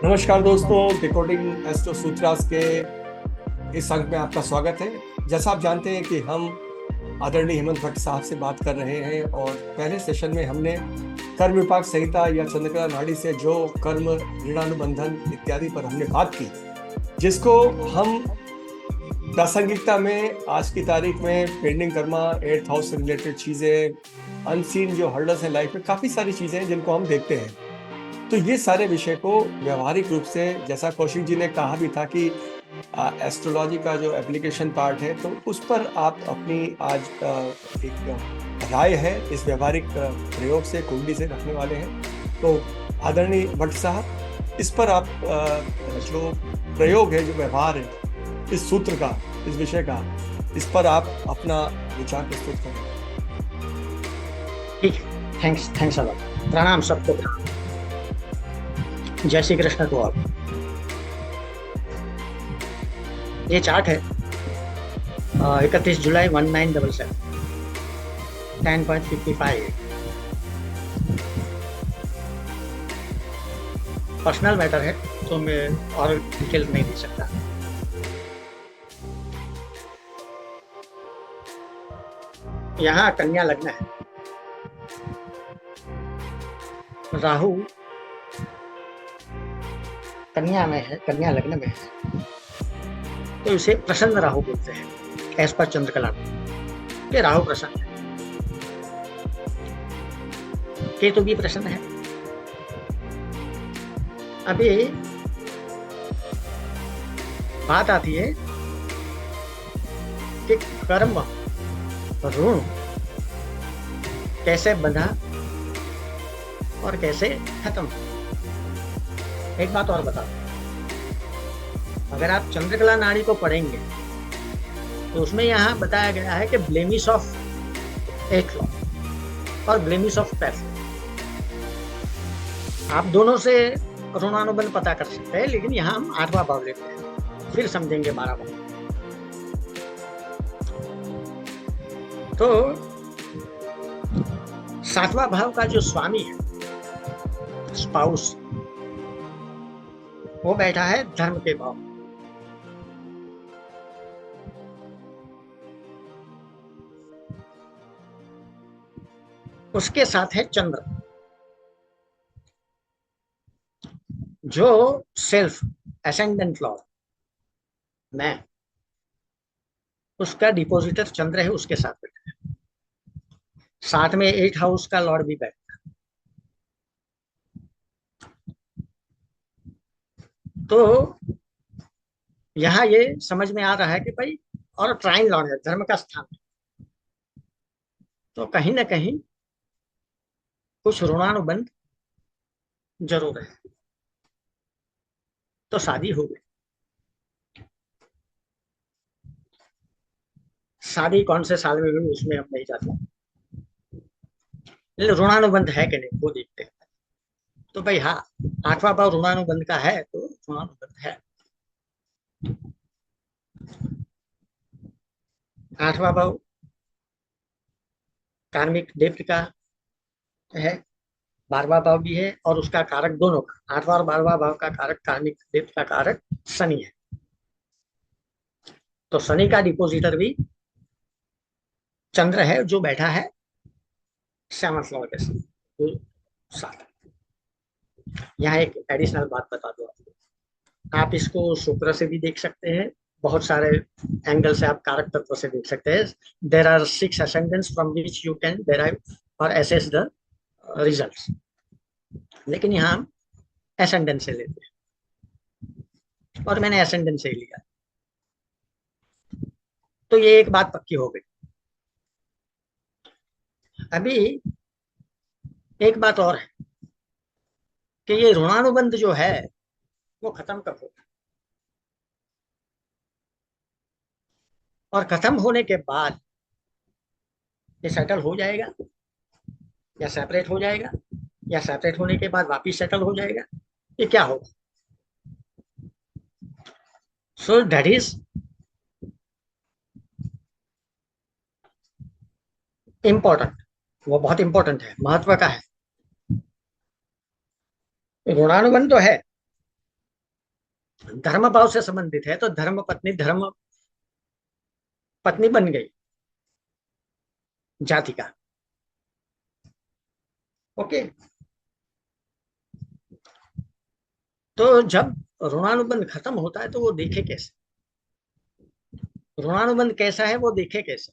नमस्कार दोस्तों, decoding astro सूत्रास के इस अंक में आपका स्वागत है। जैसा आप जानते हैं कि हम आदरणीय हेमंत भट्ट साहब से बात कर रहे हैं और पहले सेशन में हमने कर्म विपाक संहिता या चंद्रकला नाड़ी से जो कर्म ऋणानुबंधन इत्यादि पर हमने बात की, जिसको हम प्रासंगिकता में आज की तारीख में पेंडिंग कर्मा, 8th हाउस से रिलेटेड चीज़ें, अनसीन जो हर्डल्स हैं लाइफ में, काफ़ी सारी चीज़ें हैं जिनको हम देखते हैं। तो ये सारे विषय को व्यवहारिक रूप से, जैसा कौशिक जी ने कहा भी था कि एस्ट्रोलॉजी का जो एप्लीकेशन पार्ट है, तो उस पर आप अपनी आज एक राय है इस व्यवहारिक प्रयोग से, कुंडली से रखने वाले हैं। तो आदरणीय भट्ट साहब, इस पर आप जो प्रयोग है, जो व्यवहार है इस सूत्र का, इस विषय का, इस पर आप अपना विचार प्रस्तुत करें। ठीक है, थैंक्स अलॉट। प्रणाम सबको। जय श्री कृष्ण को। आप ये चार्ट है 31 जुलाई 1977, 10.55। पर्सनल मैटर है तो मैं और डिटेल नहीं दे सकता। यहाँ कन्या लग्न है, राहु कन्या में है, कन्या लग्न में है, तो इसे प्रसन्न राहु बोलते हैं एज पर चंद्रकला। ये राहु प्रसन्न है, केतु भी प्रसन्न है। अभी बात आती है कि कर्म ऋण कैसे बंधा और कैसे खत्म। एक बात और बता, अगर आप चंद्रकला नाड़ी को पढ़ेंगे तो उसमें यहाँ बताया गया है कि ब्लेमिश ऑफ एट लॉ और ब्लेमिश ऑफ 12। आप दोनों से ऋणानुबंध पता कर सकते हैं, लेकिन यहाँ हम 8वां भाव लेते हैं, फिर समझेंगे 12 भाव। तो 7वां भाव का जो स्वामी है, स्पाउस, वो बैठा है धर्म के भाव। उसके साथ है चंद्र, जो सेल्फ असेंडेंट लॉर्ड, मैं, उसका डिपोजिटर चंद्र है, उसके साथ बैठा है। साथ में 8th हाउस का लॉर्ड भी बैठा है। तो यहाँ ये समझ में आ रहा है कि भाई, और ट्राइन लॉर्ड है, धर्म का स्थान है, तो कहीं ना कहीं कुछ ऋणानुबंध जरूर है। तो शादी हो गई। शादी कौन से साल में हुई उसमें हम नहीं जाते, लेकिन ऋणानुबंध है कि नहीं वो देखते हैं। तो भाई हाँ, 8वां भाव ऋणानुबंध का है, तो ऋणानुबंध है। 8वां भाव कार्मिक डेप्थ का है, 12वां भाव भी है, और उसका कारक दोनों का, 8वां और 12वां भाव का कारक, कार्मिक डेप्थ का कारक शनि है। तो शनि का डिपोजिटर भी चंद्र है, जो बैठा है 7th लॉर्ड के साथ। यहाँ एक एडिशनल बात बता दो आप इसको शुक्र से भी देख सकते हैं, बहुत सारे एंगल से आप कारक तत्व से देख सकते हैं। There are 6 ascendants from which you can derive और assess द रिजल्ट्स, लेकिन यहाँ हम ascendant से लेते हैं, और मैंने ascendant से ही लिया। तो ये एक बात पक्की हो गई। अभी एक बात और है कि ये ऋणानुबंध जो है वो खत्म कब होगा, और खत्म होने के बाद ये सेटल हो जाएगा या सेपरेट हो जाएगा, या सेपरेट होने के बाद वापिस सेटल हो जाएगा, ये क्या होगा। सो दैट इज इम्पोर्टेंट, वो बहुत इंपॉर्टेंट है, महत्व का है। ऋणानुबंध तो है, धर्म भाव से संबंधित है, तो धर्म पत्नी बन गई जातिका। ओके। तो जब ऋणानुबंध खत्म होता है तो वो देखे कैसे, ऋणानुबंध कैसा है वो देखे कैसे।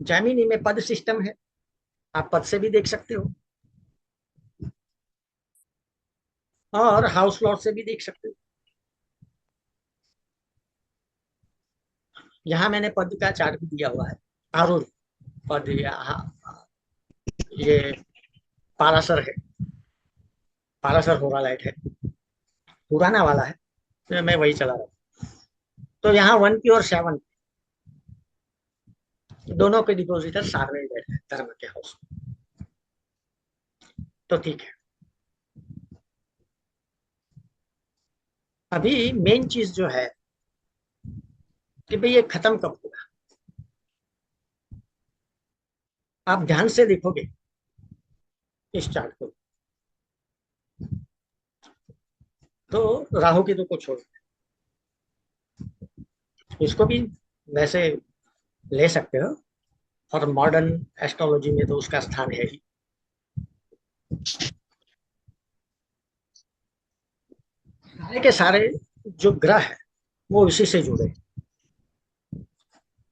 जैमिनी में पद सिस्टम है, आप पद से भी देख सकते हो, और हाउस लॉट से भी देख सकते हो। यहाँ मैंने पद का चार्ट भी दिया हुआ है। आरूढ़ पद, ये पारासर है, पारासर होगा लाइट है, पुराना वाला है, तो मैं वही चला रहा हूँ। तो यहाँ 1 की और 7 दोनों के डिपोजिटर साथ में बैठे हैं धर्म के हाउस में। तो ठीक है, अभी मेन चीज जो है कि भाई ये खत्म कब होगा। आप ध्यान से देखोगे इस चार्ट को तो राहु की तो को छोड़, इसको भी वैसे ले सकते हो, और मॉडर्न एस्ट्रोलॉजी में तो उसका स्थान है ही। सारे के सारे जो ग्रह है वो इसी से जुड़े हैं,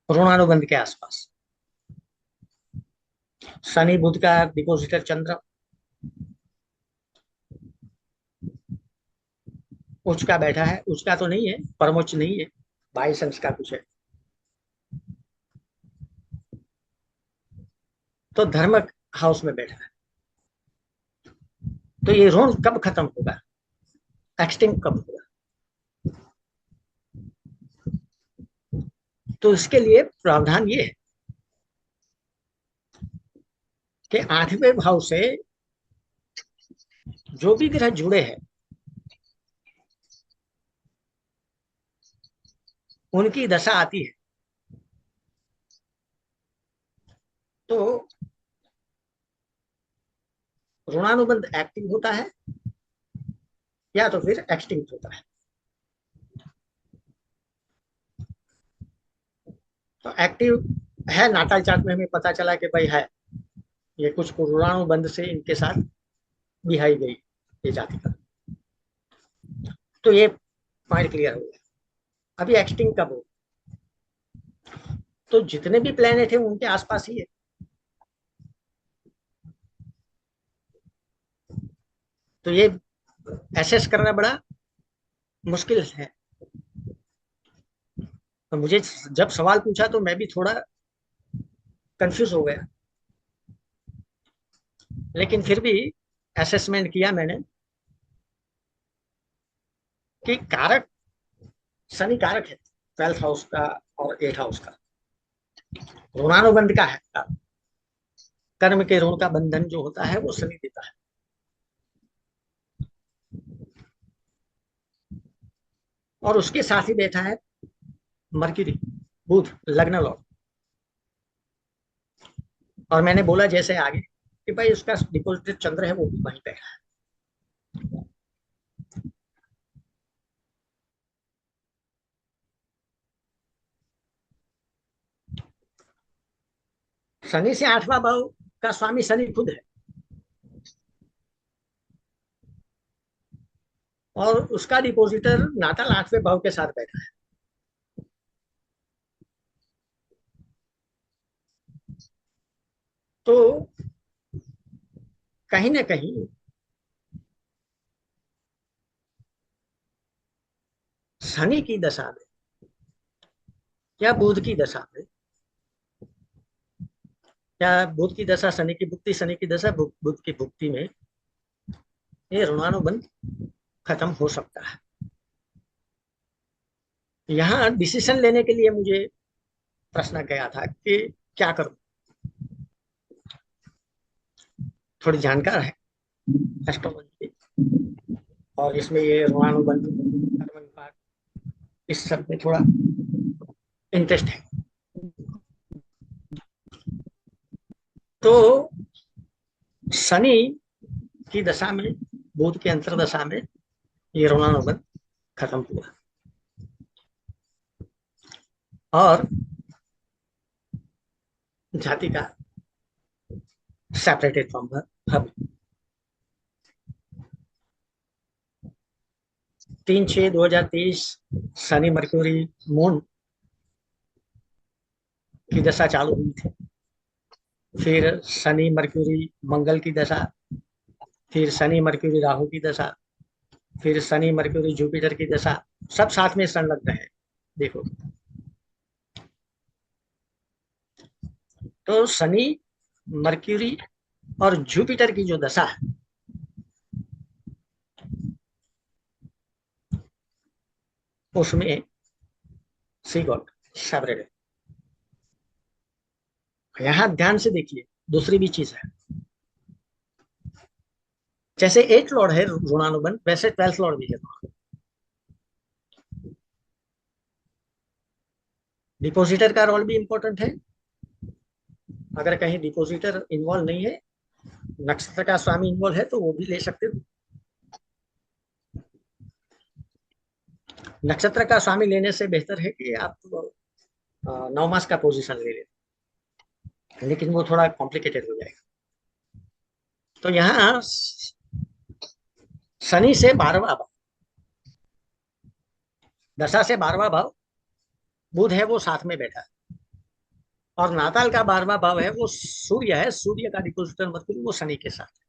ऋणानुबंध के आसपास। शनि बुध का डिपोजिटर चंद्र, उच्च का बैठा है, उच्च का तो नहीं है, परमोच्च नहीं है, 22 अंश का कुछ है। तो धर्म हाउस में बैठा है। तो ये ऋण कब खत्म होगा, एक्सटिंक्ट कब होगा। तो इसके लिए प्रावधान ये है कि 8वें भाव से जो भी ग्रह जुड़े हैं उनकी दशा आती है, तो ऋणानुबंध एक्टिव होता है या तो फिर एक्सटिंक्ट होता है। तो एक्टिव है, नाटाल चार्ट में हमें पता चला कि भाई है, ये कुछ ऋणानुबंध से इनके साथ बिहाई गई ये जाति का। तो ये पॉइंट क्लियर हो गया। अभी एक्सटिंक्ट कब हो, तो जितने भी प्लेनेट है उनके आसपास ही है। तो ये एसेस करना बड़ा मुश्किल है। तो मुझे जब सवाल पूछा तो मैं भी थोड़ा कंफ्यूज हो गया, लेकिन फिर भी असेसमेंट किया मैंने कि कारक शनि कारक है 12th हाउस का और 8th हाउस का, ऋणानुबंध का है। कर्म के ऋण का बंधन जो होता है वो शनि देता है। और उसके साथ ही बैठा है मरकरी, बुध, लग्न लॉर्ड। और मैंने बोला जैसे आगे कि भाई उसका डिपोजिट चंद्र है वो भी वहीं बैठा है। शनि से 8वां भाव का स्वामी शनि खुद है, और उसका डिपोजिटर नाटल 8वें भाव के साथ बैठा है। तो कहीं ना कहीं शनि की दशा में या बुध की दशा में, या बुध की दशा शनि की भुक्ति, शनि की दशा बुध की भुक्ति में ये ऋणानुबंध खत्म हो सकता है। यहाँ डिसीजन लेने के लिए मुझे प्रश्न गया था कि क्या करूं। थोड़ी जानकार है एस्ट्रोलॉजी की, और इसमें ये ऋणानुबंध कर्म विभाग इस सब में थोड़ा इंटरेस्ट है। तो शनि की दशा में, बुध की अंतरदशा में ये ऋणानुबंध खत्म हुआ और जाति का separated from hub. 3/6/2023 Shani mercury moon की दशा चालू हुई थी, फिर शनि मरक्यूरी मंगल की दशा, फिर शनि मरक्यूरी राहु की दशा, फिर शनि मरक्यूरी जुपिटर की दशा, सब साथ में संलग्न है। देखो, तो शनि मरक्यूरी और जुपिटर की जो दशा है उसमें सी गॉट सेपरेट। यहां ध्यान से देखिए, दूसरी भी चीज है। जैसे 8 लॉर्ड है ऋणानुबंध, वैसे 12th लॉर्ड भी है। डिपोजिटर का रोल भी इंपॉर्टेंट है। अगर कहीं डिपोजिटर इन्वॉल्व नहीं है, नक्षत्र का स्वामी इन्वॉल्व है, तो वो भी ले सकते हो। नक्षत्र का स्वामी लेने से बेहतर है कि आप 9 मास का पोजीशन ले लें, लेकिन वो थोड़ा कॉम्प्लिकेटेड हो जाएगा। तो यहाँ शनि से 12वां भाव, दशा से 12वां भाव बुध है, वो साथ में बैठा है। और नाताल का 12वां भाव है, वो सूर्य है, सूर्य का डिपोजिटर मरकुरी, वो शनि के साथ।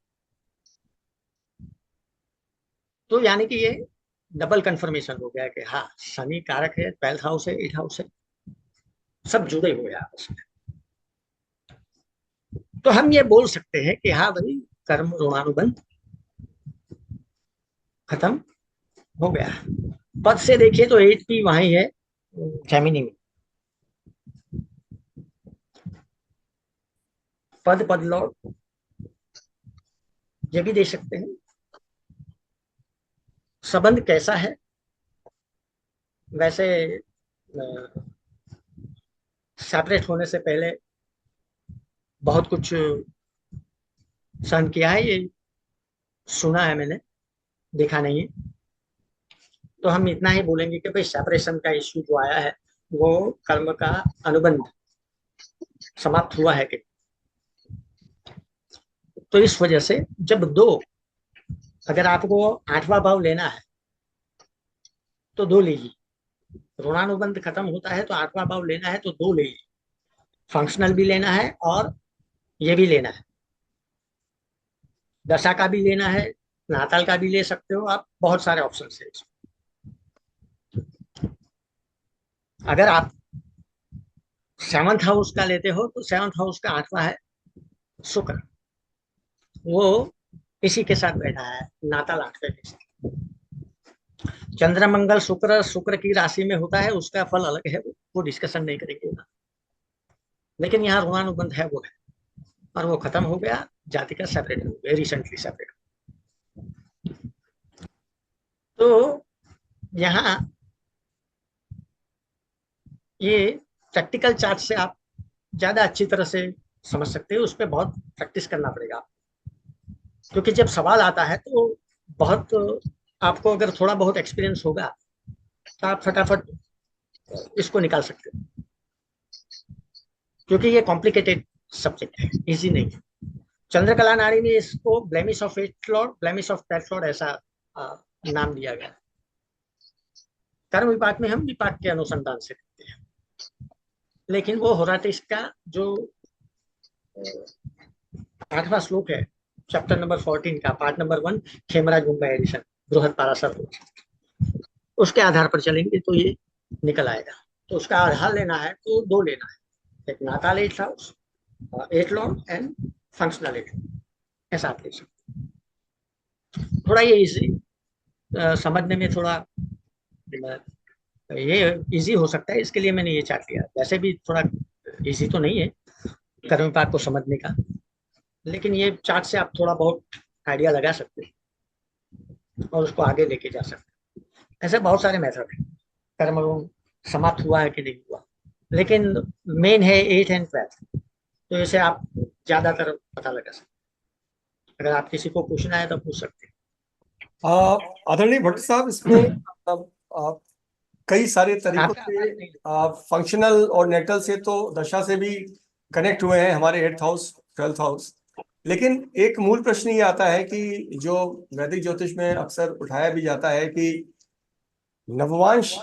तो यानी कि ये डबल कंफर्मेशन हो गया कि हाँ, शनि कारक है, 12th हाउस है, 8th हाउस है, सब जुड़े हुए हैं आपस में। तो हम ये बोल सकते हैं कि हाँ भाई, कर्म ऋणानुबंध खत्म हो गया। पद से देखिए तो 8 भी वहीं है, जैमिनी में। पद लॉर्ड ये भी दे सकते हैं। संबंध कैसा है, वैसे सेपरेट होने से पहले बहुत कुछ सहन किया है, ये सुना है मैंने, देखा नहीं है। तो हम इतना ही बोलेंगे कि भाई सेपरेशन का इश्यू जो आया है वो कर्म का अनुबंध समाप्त हुआ है कि। तो इस वजह से जब दो, अगर आपको 8वां भाव लेना है तो 2 लीजिए। ऋणानुबंध खत्म होता है तो 8वां भाव लेना है तो 2 लीजिए। फंक्शनल भी लेना है और ये भी लेना है, दशा का भी लेना है, नाताल का भी ले सकते हो आप, बहुत सारे ऑप्शन है। अगर आप 7th हाउस का लेते हो तो 7th हाउस का 8वां है शुक्र, वो इसी के साथ बैठा है, नाताल 8वें के साथ। चंद्र मंगल शुक्र, शुक्र की राशि में होता है, उसका फल अलग है, वो डिस्कशन नहीं करेंगे ना। लेकिन यहाँ ऋणानुबंध है, वो है, और वो खत्म हो गया, जाति का सेपरेट हो गया, रिसेंटली सेपरेट। तो यहाँ ये प्रैक्टिकल चार्ट से आप ज्यादा अच्छी तरह से समझ सकते हो, उस पर बहुत प्रैक्टिस करना पड़ेगा। क्योंकि जब सवाल आता है तो बहुत, आपको अगर थोड़ा बहुत एक्सपीरियंस होगा तो आप फटाफट इसको निकाल सकते हो, क्योंकि ये कॉम्प्लिकेटेड सब्जेक्ट है, इजी नहीं है। चंद्रकला नाड़ी में इसको blemish of 8th Lord, blemish of 10th Lord, ऐसा नाम दिया गया। कर्म विपाक में हम विपाक के अनुसंधान से करते हैं, लेकिन वो होराटिस का जो 8वां श्लोक है, चैप्टर नंबर 14 का part number 1, Khemraj Mumbai edition, Brihad Parashar, उसके आधार पर चलेंगे तो ये निकल आएगा। तो उसका आधार लेना है तो 2 लेना है, एक नाताल 8th house, 8th Lord and functional 8th, ऐसा आप ले सकते। थोड़ा ये इजी समझने में थोड़ा ये इजी हो सकता है, इसके लिए मैंने ये चार्ट लिया। वैसे भी थोड़ा इजी तो नहीं है कर्म विपाक को समझने का, लेकिन ये चार्ट से आप थोड़ा बहुत आइडिया लगा सकते हैं और उसको आगे लेके जा सकते हैं। ऐसे बहुत सारे मेथड हैं, कर्म समाप्त हुआ है कि नहीं हुआ, लेकिन मेन है 8 एंड 12, तो इसे आप ज्यादातर पता लगा सकते हैं। अगर आप किसी को पूछना है तो पूछ सकते हैं। आदरणीय भट्ट साहब, इसमें आ, कई सारे तरीकों आपका से आवाज नहीं फंक्शनल और नेटल से तो दशा से भी कनेक्ट हुए हैं हमारे 8th हाउस 12th हाउस। लेकिन एक मूल प्रश्न ये आता है कि जो वैदिक ज्योतिष में अक्सर उठाया भी जाता है कि नववांश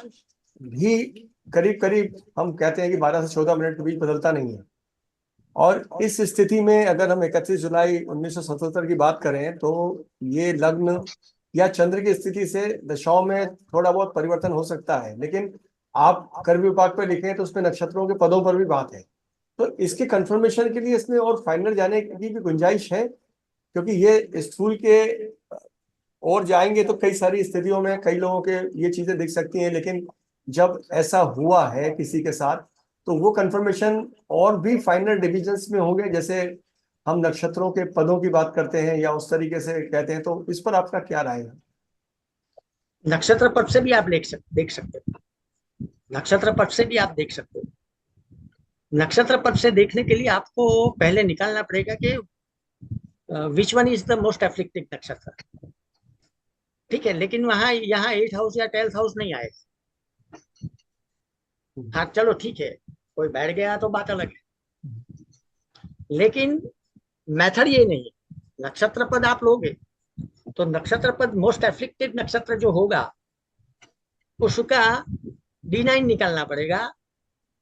भी करीब करीब हम कहते हैं कि 12 से 14 मिनट के बीच बदलता नहीं है। और इस स्थिति में अगर हम 31 जुलाई 1977 की बात करें तो ये लग्न या चंद्र की स्थिति से दशाओं में थोड़ा बहुत परिवर्तन हो सकता है, लेकिन आप कर्म विभाग पर लिखें तो उसमें नक्षत्रों के पदों पर भी बात है। तो इसके कंफर्मेशन के लिए इसमें और फाइनल जाने की भी गुंजाइश है, क्योंकि ये स्थूल के और जाएंगे तो कई सारी स्थितियों में कई लोगों के ये चीजें दिख सकती हैं, लेकिन जब ऐसा हुआ है किसी के साथ तो वो कंफर्मेशन और भी फाइनल डिविजन्स में होंगे, जैसे हम नक्षत्रों के पदों की बात करते हैं या उस तरीके से कहते हैं। तो इस पर आपका क्या राय है? नक्षत्र पक्ष से भी आप देख सकते हो। नक्षत्र पक्ष से भी आप देख सकते हो। नक्षत्र पक्ष से देखने के लिए आपको पहले निकालना पड़ेगा कि which one is the most afflictive नक्षत्र। ठीक है, लेकिन वहां यहाँ 8th हाउस या 12th हाउस नहीं आए। हाँ चलो ठीक है, कोई बैठ गया तो बात अलग है, लेकिन मेथड ये नहीं है। नक्षत्र पद आप लोगे तो नक्षत्र पद मोस्ट एफ्लिक्टेड नक्षत्र जो होगा उसका D9 निकालना पड़ेगा,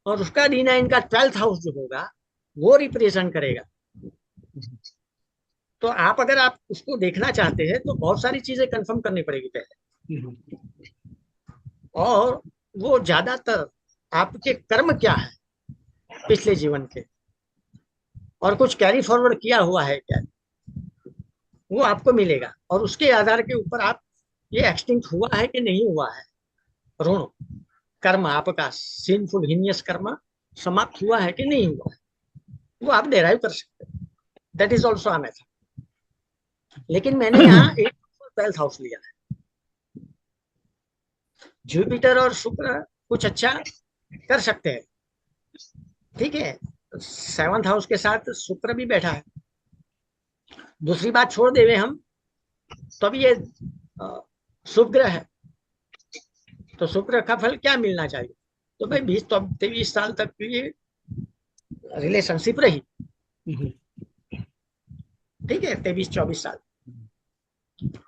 और उसका D9 का 12th हाउस जो होगा वो रिप्रेजेंट करेगा। तो आप उसको देखना चाहते हैं तो बहुत सारी चीजें कंफर्म करनी पड़ेगी पहले। और वो ज्यादातर आपके कर्म क्या है पिछले जीवन के, और कुछ कैरी फॉरवर्ड किया हुआ है क्या, वो आपको मिलेगा। और उसके आधार के ऊपर आप ये एक्सटिंक्ट हुआ है कि नहीं हुआ है, ऋण कर्म आपका सिंफुल हीनियस कर्म समाप्त हुआ है कि नहीं हुआ है, वो आप डेराइव कर सकते हैं। That is also a method. लेकिन मैंने यहाँ 12th हाउस लिया है। जुपिटर और शुक्र कुछ अच्छा कर सकते हैं, ठीक है। 7th हाउस के साथ शुक्र भी बैठा है। दूसरी बात छोड़ देवे हम, तो अभी ये शुभ ग्रह है, तो शुक्र का फल क्या मिलना चाहिए? तो भाई 20 23 साल तक की रिलेशनशिप रही, ठीक है, 23 24 साल,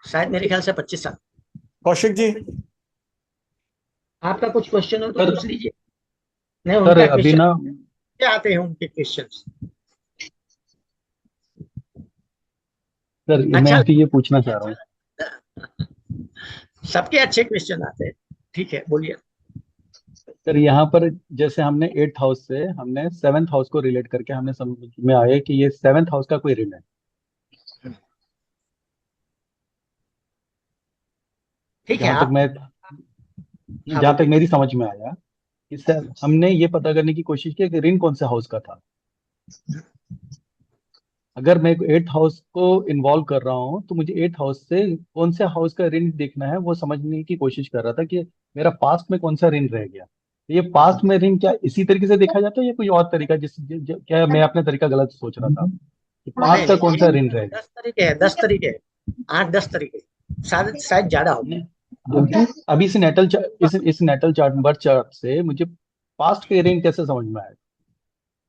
शायद मेरे ख्याल से 25 साल। कौशिक जी। आपका कुछ क्वेश्चन हो तो सर पूछ लीजिए। नहीं, सर उनका अभी क्वेश्चन ना क्या आते हैं उनके क्वेश्चंस? सर मैं अच्छा, अभी ये पूछना चाह रहा हूँ। सबके अच्छे क्वेश्चन आते हैं, ठीक है, बोलिए। सर यहाँ पर जैसे हमने 8th हाउस से हमने 7th हाउस को रिलेट करके हमने समझ में आया कि ये 7th हाउस का कोई ऋण है। ठीक है, जहां तक आप, मैं हाँ जहां तक बोलिए। मेरी समझ में आया, इससे हमने ये पता करने की कोशिश की कि ऋण कौन से हाउस का था। अगर मैं 8th हाउस को इन्वॉल्व कर रहा हूँ तो मुझे 8th हाउस से कौन से हाउस का ऋण देखना है वो समझने की कोशिश कर रहा था कि मेरा पास्ट में कौन सा ऋण रह गया। ये पास्ट में ऋण क्या इसी तरीके से देखा जाता है या कोई और तरीका, क्या मैं अपने तरीका गलत सोच रहा था कि नहीं पास्ट का नहीं, कौन सा ऋण रह गया? 10 तरीके हैं, 10 तरीके हैं, 8 10 तरीके, शायद शायद ज्यादा हो। नहीं, अभी इस नेटल चार्ट बर्थ चार्ट से मुझे पास्ट के ऋण कैसे समझ में आया?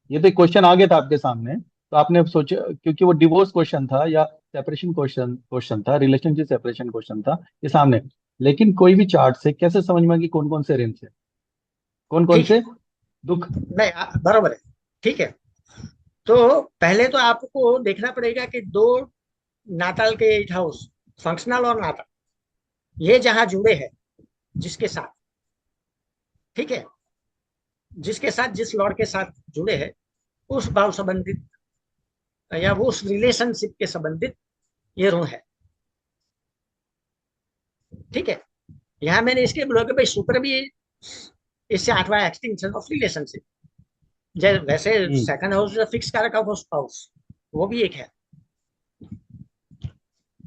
ये तो एक क्वेश्चन आ गया था आपके सामने, तो आपने सोचा क्योंकि वो डिवोर्स क्वेश्चन था या सेपरेशन क्वेश्चन क्वेश्चन था, रिलेशनशिप सेपरेशन क्वेश्चन था ये सामने। लेकिन कोई भी चार्ट से कैसे समझ में कि कौन कौन से ऋण थे, कौन कौन ठीक है, से दुख? नहीं बराबर है, ठीक है। तो पहले तो आपको देखना पड़ेगा कि दो नाताल के 8 हाउस, फंक्शनल और नाताल, ये जहां जुड़े हैं जिसके साथ, ठीक है, जिसके साथ जिस लॉर्ड के साथ जुड़े हैं उस भाव संबंधित या वो उस रिलेशनशिप के संबंधित ये ऋण है, ठीक है। यहाँ मैंने इसलिए बोला कि भाई शुक्र भी इससे 8वां एक्सटिंक्शन ऑफ रिलेशनशिप, वैसे हम्म। 2nd हाउस फिक्स कारक ऑफ स्पाउस, वो भी एक है।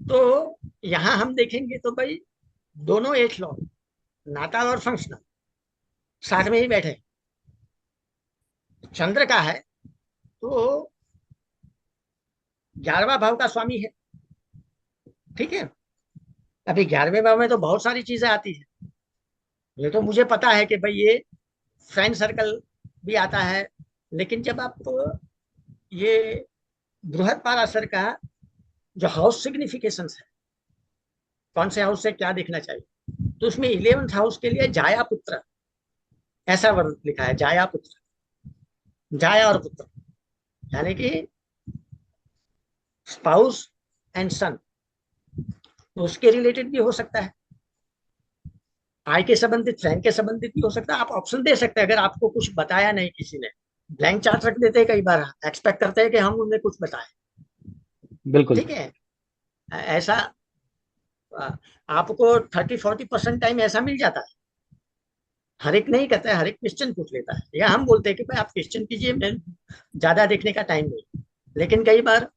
तो यहाँ हम देखेंगे तो भाई दोनों 8 लॉर्ड, नाताल और फंक्शनल, साथ में ही बैठे। चंद्र का है तो 11वां भाव का स्वामी है, ठीक है। अभी 11वें भाव में तो बहुत सारी चीजें आती है। ये तो मुझे पता है कि भाई ये फ्रेंड सर्कल भी आता है, लेकिन जब आप ये बृहद पाराशर का जो हाउस सिग्निफिकेशन है, कौन से हाउस से क्या देखना चाहिए, तो उसमें 11th हाउस के लिए जाया पुत्र ऐसा वर्ड लिखा है, जाया पुत्र, जाया और पुत्र, यानी कि स्पाउस एंड सन, तो उसके रिलेटेड भी हो सकता है, आय के संबंधित, फ्रेंड के संबंधित भी हो सकता है। आप ऑप्शन दे सकते हैं अगर आपको कुछ बताया नहीं किसी ने। ब्लैंक चार्ट रख देते हैं, कई बार एक्सपेक्ट करते हैं कि हम उन्हें कुछ बताएं। बिल्कुल। ठीक है, ऐसा आपको 30-40% टाइम ऐसा मिल जाता है। हर एक नहीं कहता है, हर एक क्वेश्चन पूछ लेता है, या हम बोलते हैं कि भाई आप क्वेश्चन कीजिए, मैं ज्यादा देखने का टाइम नहीं। लेकिन कई बार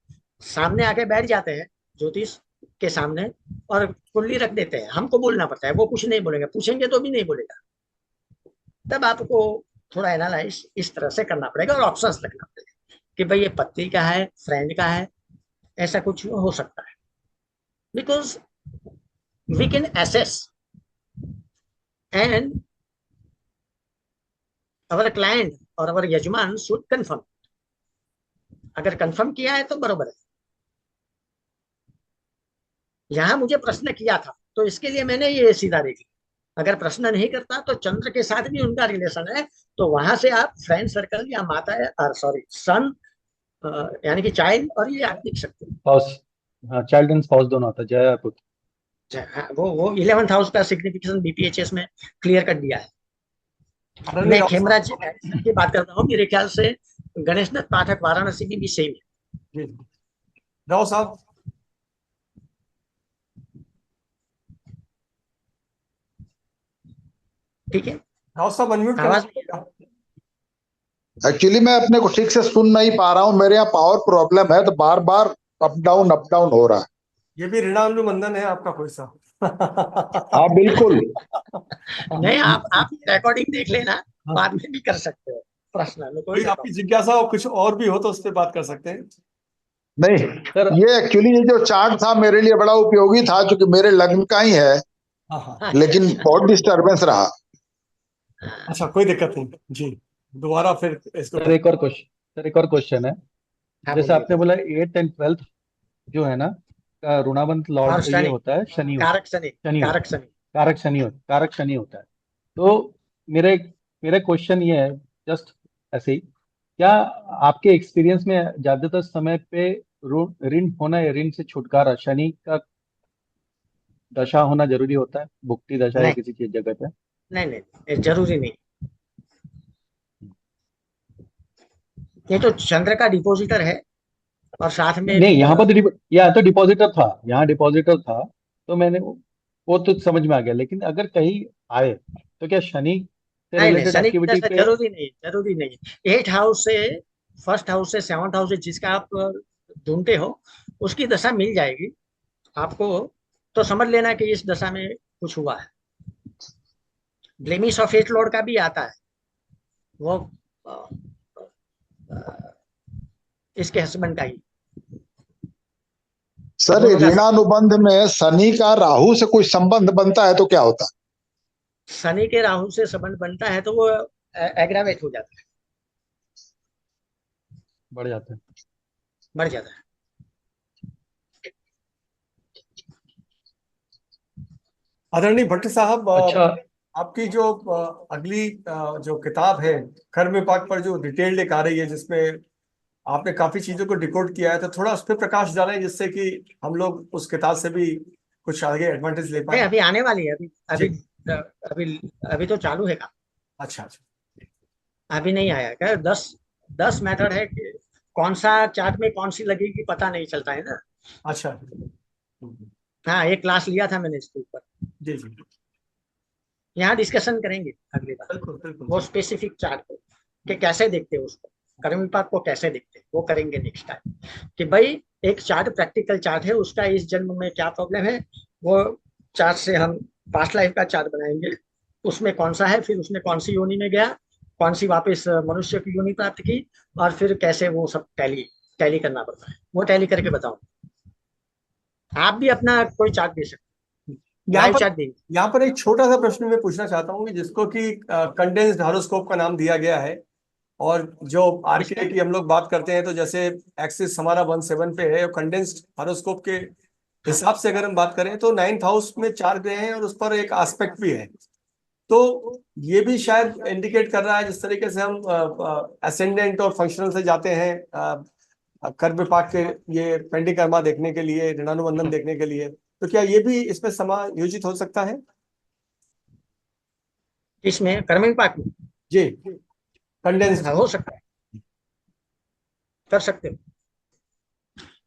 सामने आके बैठ जाते हैं ज्योतिष के सामने और कुंडली रख देते हैं, हमको बोलना पड़ता है, वो कुछ नहीं बोलेगा, पूछेंगे तो भी नहीं बोलेगा। तब आपको थोड़ा एनालाइज इस तरह से करना पड़ेगा और ऑप्शंस रखना पड़ेगा कि भाई ये पति का है, फ्रेंड का है, ऐसा कुछ हो सकता है। Because we can assess and our client और अवर यजमान शुड कंफर्म। अगर कंफर्म किया है तो बरोबर है। यहां मुझे प्रश्न किया था तो इसके लिए मैंने ये सीधा देख लिया। अगर प्रश्न नहीं करता तो चंद्र के साथ भी उनका रिलेशन है, तो वहां से आप फ्रेंड सर्कल या माता, सॉरी सन, यानी कि चाइल्ड, और ये आप देख सकते हो। स्पाउस, हाँ, चाइल्ड एंड स्पाउस दोनों आता है, जया पुत्र। हाँ, वो 11th हाउस का सिग्निफिकेशन बीपीएचएस में क्लियर कर दिया है। आदरणीय मैं राव साहब। खेमराज की बात करता हूँ, मेरे ख्याल से गणेश दत्त पाठक वाराणसी की भी सेम है। जी राव साहब। ठीक है, राव साहब अनम्यूट करना आवाज पड़ेगा। एक्चुअली मैं अपने को ठीक से सुन नहीं पा रहा हूँ, मेरे यहाँ पावर प्रॉब्लम है तो बार बार अप डाउन हो रहा है। ये भी ऋणानुबंधन है आपका कोई सा? हाँ बिल्कुल। नहीं, आप रिकॉर्डिंग देख लेना, बाद में भी कर सकते हो प्रश्न में, कोई कोई आपकी जिज्ञासा और कुछ और भी हो तो उस पर बात कर सकते हैं। नहीं, सर, ये एक्चुअली ये जो चार्ट था मेरे लिए बड़ा उपयोगी था, क्योंकि मेरे लग्न का ही है, हाँ हाँ। अच्छा लेकिन अच्छा बहुत डिस्टरबेंस रहा। अच्छा, कोई दिक्कत नहीं जी। दोबारा फिर इसको सर एक और क्वेश्चन, सर एक और क्वेश्चन है। हाँ, जैसे बोलिए आपने बोलिए। बोला 8th एंड 12th जो है ना, का ऋणाबंध और लॉर्ड ये शनि, होता है, शनि होता कारक है। शनि, शनि होता कारक है, शनि। कारक शनि होता है। तो मेरे मेरा क्वेश्चन ये है, जस्ट ऐसे ही, क्या आपके एक्सपीरियंस में ज्यादातर समय पे ऋण होना या ऋण से छुटकारा शनि का दशा होना जरूरी होता है, भुक्ति दशा या नहीं किसी चीज जगह पे? नहीं नहीं, ये जरूरी नहीं। ये तो चंद्र का डिपोजिटर है और साथ में नहीं, यहाँ पर तो यहाँ तो डिपॉजिटर था, यहाँ डिपॉजिटर था, तो मैंने वो तो समझ में आ गया, लेकिन अगर कहीं आए तो क्या शनि से नहीं नहीं, रिलेटेड शनि की एक्टिविटी दशा पे? जरूरी नहीं, जरूरी नहीं। 8 हाउस से, फर्स्ट हाउस से 7th हाउस से जिसका आप ढूंढते हो, उसकी दशा मिल जाएगी आपको। तो समझ लेना कि इस दशा में कुछ हुआ है। ब्लेमिश ऑफ 8 लॉर्ड का भी आता है, वो अ, अ, इसके हस्बैंड का ही, सर दोनों का। ऋणानुबंध में शनि का राहु से कोई संबंध बनता है तो क्या होता शनि के राहु से संबंध बनता है तो वो एग्रावेट हो जाता है, बढ़ जाते हैं। बढ़ जाता है। आदरणीय भट्ट साहब, अच्छा। आपकी जो अगली जो किताब है कर्म विपाक पर, जो डिटेल्ड एक आ रही है जिसमें आपने काफी चीजों को डिकोड किया है, तो थोड़ा उस पर प्रकाश डालें जिससे कि हम लोग उस किताब से भी कुछ आगे एडवांटेज ले नहीं, पाए। अभी आने वाली है, अभी जी। अभी अभी अभी तो चालू है काम। अच्छा अच्छा। अभी नहीं आया क्या? 10 मेथड है कि कौन सा चार्ट में कौन सी लगेगी पता नहीं चलता है ना। अच्छा। हाँ, एक क्लास लिया था मैंने इसके ऊपर। जी जी। यहाँ डिस्कशन करेंगे अगली बार, बिल्कुल बिल्कुल वो जी। स्पेसिफिक चार्ट को कि कैसे देखते हैं उसको, कर्म विपाक को कैसे देखते हैं, वो करेंगे नेक्स्ट टाइम। कि भाई एक चार्ट प्रैक्टिकल चार्ट है, उसका इस जन्म में क्या प्रॉब्लम है, वो चार्ट से हम पास्ट लाइफ का चार्ट बनाएंगे, उसमें कौन सा है, फिर उसने कौन सी योनि में गया, कौन सी वापस मनुष्य की योनि प्राप्त की, और फिर कैसे वो सब टैली टैली करना पड़ता है, वो टैली करके बताऊं। आप भी अपना कोई चार्ट दे सकते लाइव चार्ट देंगे। यहाँ पर एक छोटा सा प्रश्न मैं पूछना चाहता हूँ कि जिसको कि कंडेंस्ड हॉरोस्कोप का नाम दिया गया है, और जो आरके की हम लोग बात करते हैं तो जैसे एक्सिस हमारा 17 पे है, और कंडेंस्ड हॉरोस्कोप के हिसाब से अगर हम बात करें तो 9th हाउस में 4 ग्रह हैं और उस पर एक एस्पेक्ट भी है। तो ये भी शायद इंडिकेट कर रहा है, जिस तरीके से हम असेंडेंट और फंक्शनल से जाते हैं कर्म विपाक के ये पेंडिंग कर्मा देखने के लिए, ऋणानुबंधन देखने के लिए, तो क्या ये भी इसमें समायोजित हो सकता है? इसमें कर्म विपाक में जी, कंडेंस्ड हो सकता है, कर सकते हो,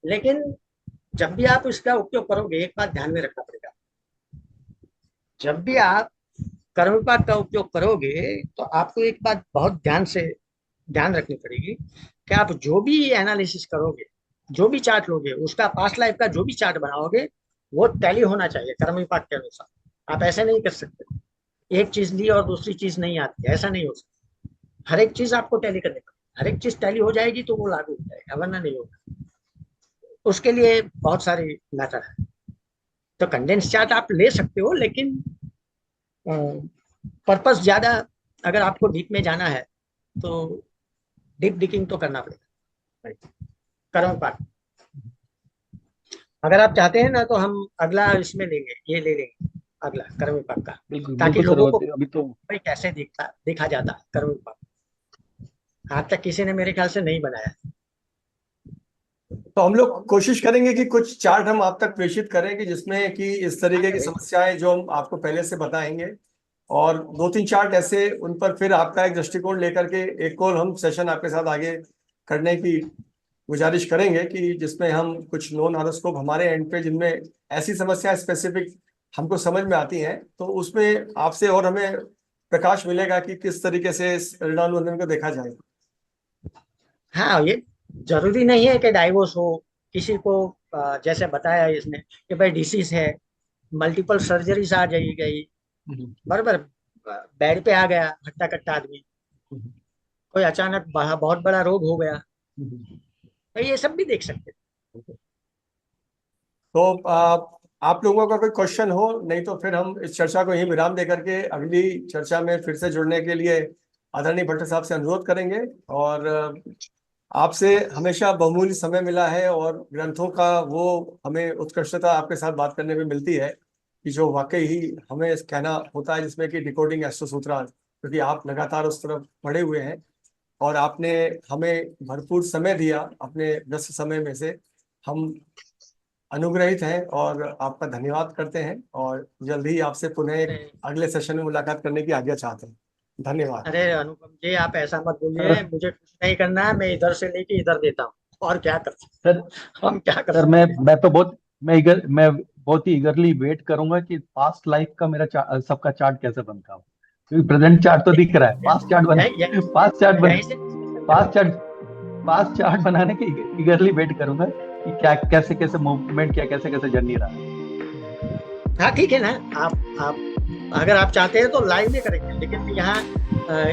लेकिन जब भी आप इसका उपयोग करोगे एक बात ध्यान में रखना पड़ेगा। जब भी आप कर्म विपाक का उपयोग करोगे तो आपको एक बात बहुत ध्यान रखनी पड़ेगी कि आप जो भी एनालिसिस करोगे, जो भी चार्ट लोगे, उसका पास्ट लाइफ का जो भी चार्ट बनाओगे वो टैली होना चाहिए कर्म विपाक के अनुसार। आप ऐसे नहीं कर सकते, एक चीज ली और दूसरी चीज नहीं आती, ऐसा नहीं हो सकता। हर एक चीज आपको टैली करनी पड़ेगी, हर एक चीज टैली हो जाएगी तो वो लागू हो जाएगा, वरना नहीं होगा। उसके लिए बहुत सारी मेथड है। तो कंडेंस चार्ट आप ले सकते हो, लेकिन पर्पस ज्यादा, अगर आपको डीप में जाना है तो डीप डिगिंग तो करना पड़ेगा कर्म विपाक। अगर आप चाहते हैं ना तो हम अगला इसमें लेंगे, ये ले लेंगे अगला कर्म विपाक का, ताकि लोगों को अभी तो कैसे देखा जाता है कर्म विपाक। आज तक किसी ने मेरे ख्याल से नहीं बनाया। तो हम लोग कोशिश करेंगे कि कुछ चार्ट हम आप तक प्रेषित करें कि जिसमें कि इस तरीके की समस्याएं जो हम आपको पहले से बताएंगे, और 2-3 चार्ट ऐसे उन पर फिर आपका एक दृष्टिकोण लेकर के एक और हम सेशन आपके साथ आगे करने की गुजारिश करेंगे, कि जिसमें हम कुछ नॉन हॉरोस्कोप हमारे एंड पे जिनमें ऐसी समस्या स्पेसिफिक हमको समझ में आती हैं, तो उसमें आपसे और हमें प्रकाश मिलेगा कि किस तरीके से इस ऋणानुबंधन को देखा जाए। हाँ, ये जरूरी नहीं है कि डाइवोर्स हो किसी को, जैसे बताया इसने कि भाई डिसीज है, मल्टीपल सर्जरीज आ गई, बराबर, बेड पे आ गया हट्टा कट्टा आदमी, कोई अचानक बहुत बड़ा रोग हो गया, तो ये सब भी देख सकते हैं। तो आप लोगों का कोई क्वेश्चन हो, नहीं तो फिर हम इस चर्चा को यहीं विराम देकर के अगली चर्चा में फिर से जुड़ने के लिए आदरणीय भट्ट साहब से अनुरोध करेंगे। और आपसे हमेशा बहुमूल्य समय मिला है, और ग्रंथों का वो हमें उत्कृष्टता आपके साथ बात करने में मिलती है कि जो वाकई ही हमें कहना होता है, जिसमें कि डिकोडिंग एस्ट्रो सूत्रा, क्योंकि आप लगातार उस तरफ बढ़े हुए हैं और आपने हमें भरपूर समय दिया अपने व्यस्त समय में से। हम अनुग्रहित हैं और आपका धन्यवाद करते हैं, और जल्द ही आपसे पुनः एक अगले सेशन में मुलाकात करने की आज्ञा चाहते हैं। धन्यवाद। अरे अनुपम जी, आप ऐसा मत बोलिए, मुझे कुछ नहीं करना है, मैं इधर से लेके इधर देता हूँ, और क्या कर सकते सर, हम क्या कर सर सकते मैं बहुत ही ईगरली वेट करूंगा कि पास्ट लाइफ का मेरा सबका चार्ट कैसे बनता हो, क्योंकि प्रेजेंट चार्ट तो दिख रहा है, पास्ट चार्ट बनाने की ईगरली वेट करूंगा कि क्या कैसे कैसे मूवमेंट, क्या कैसे कैसे जर्नी रहा है। हाँ ठीक है ना, आप अगर आप चाहते हैं तो लाइव में करेंगे, लेकिन यहाँ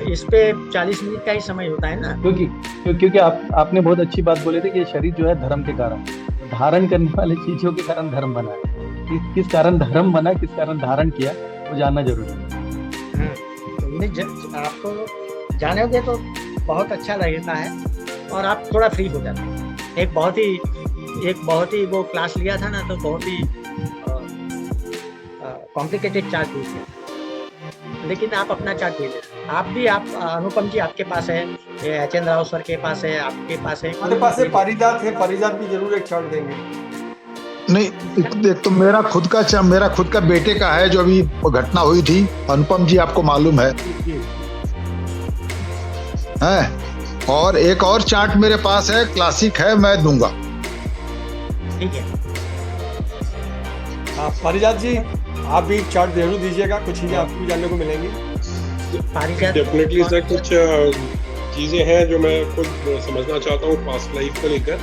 इस पे 40 मिनट का ही समय होता है ना। क्योंकि आपने बहुत अच्छी बात बोली थी कि ये शरीर जो है धर्म के कारण, धारण करने वाले चीजों के कारण धर्म बना है। किस कारण धर्म बना, किस कारण धारण किया, वो जानना जरूरी है। आपको जानोगे तो बहुत अच्छा लगता है और आप थोड़ा फ्री हो जाते हैं। एक बहुत ही वो क्लास लिया था ना, तो बहुत ही कॉम्प्लिकेटेड चार्ट दी थी, लेकिन आप अपना चार्ट दे दें। आप अनुपम जी आपके पास है, एचएन राव सर के पास है, आपके पास है, हमारे पास पारिजात है, पारिजात भी जरूर एक चार्ट देंगे। नहीं, एक तो मेरा खुद का बेटे का है जो अभी घटना हुई थी, अनुपम जी आपको मालूम है, और एक और चार्ट मेरे पास है, क्लासिक है, मैं दूंगा। ठीक है। पारिजात जी, आप भी चार्ट जरूर दीजिएगा, कुछ चीजें आपको भी जानने को मिलेंगी। डेफिनेटली सर, कुछ चीजें हैं जो मैं खुद समझना चाहता हूँ पास्ट लाइफ को लेकर,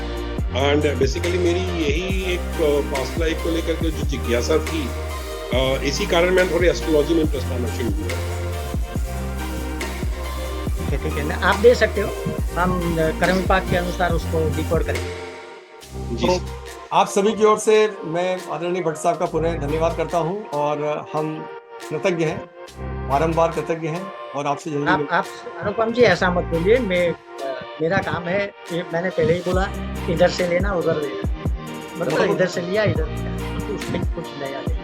एंड बेसिकली मेरी यही एक पास्ट लाइफ को लेकर के जो जिज्ञासा थी, इसी कारण मैं थोड़ी एस्ट्रोलॉजी में इंटरेस्ट आना शुरू हुआ। ठीक है ना, आप दे सकते हो, हम कर्म विपाक के अनुसार उसको डिकोड करेंगे। तो आप सभी की ओर से मैं आदरणीय भट्ट साहब का पुनः धन्यवाद करता हूं और हम कृतज्ञ हैं, बारंबार कृतज्ञ हैं और आपसे जरूर आप अनुपम जी ऐसा मत बोलिए, मेरा काम है, ये मैंने पहले ही बोला, इधर से लेना उधर देना, मतलब इधर से लिया इधर, उसमें कुछ नया नहीं।